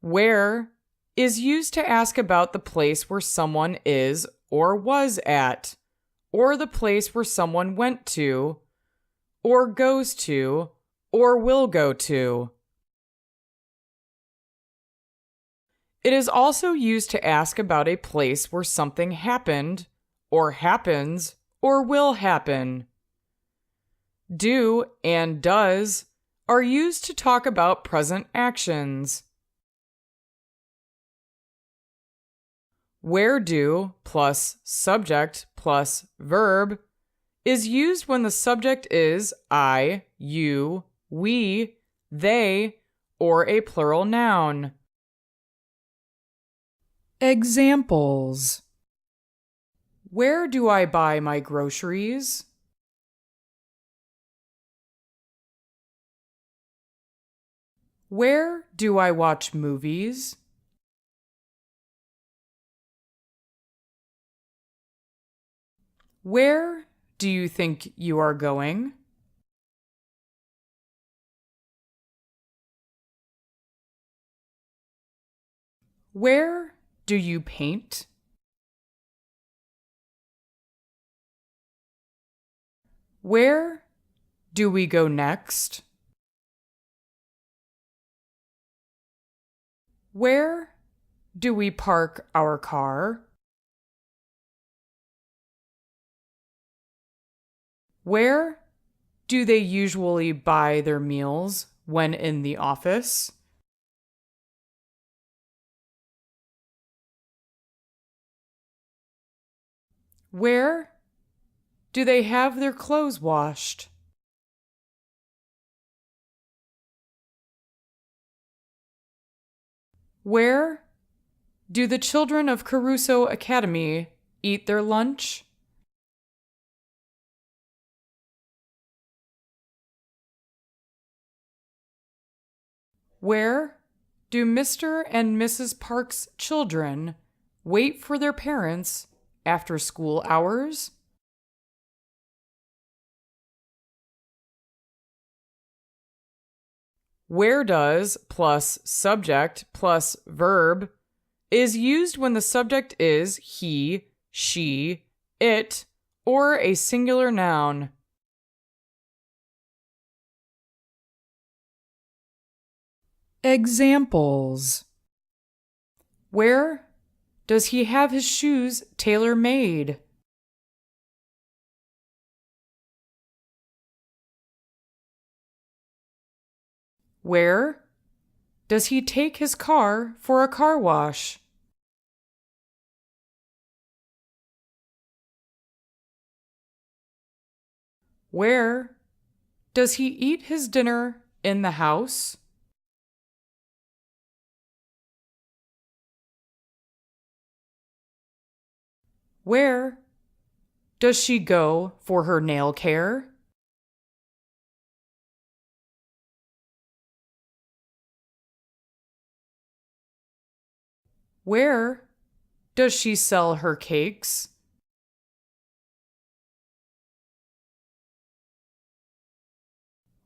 Where is used to ask about the place where someone is or was at, or the place where someone went to, or goes to, or will go to. It is also used to ask about a place where something happened, or happens, or will happen. Do and does are used to talk about present actions. Where do plus subject plus verb is used when the subject is I, you, we, they, or a plural noun. Examples. Where do I buy my groceries? Where do I watch movies? Where do you think you are going? Where do you paint? Where do we go next? Where do we park our car? Where do they usually buy their meals when in the office? Where do they have their clothes washed? Where do the children of Kerusso Academy eat their lunch? Where do Mr. and Mrs. Park's children wait for their parents after school hours? Where does plus subject plus verb is used when the subject is he, she, it, or a singular noun. Examples. Where does he have his shoes tailor-made? Where does he take his car for a car wash? Where does he eat his dinner in the house? Where does she go for her nail care? Where does she sell her cakes?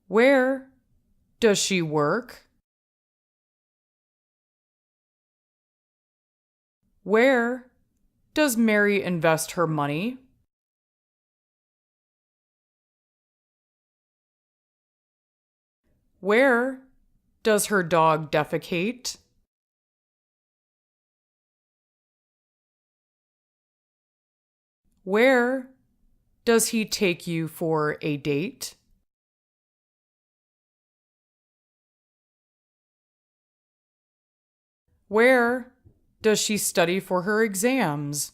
Where does she work? Where does Mary invest her money? Where does her dog defecate? Where does he take you for a date? Where does she study for her exams?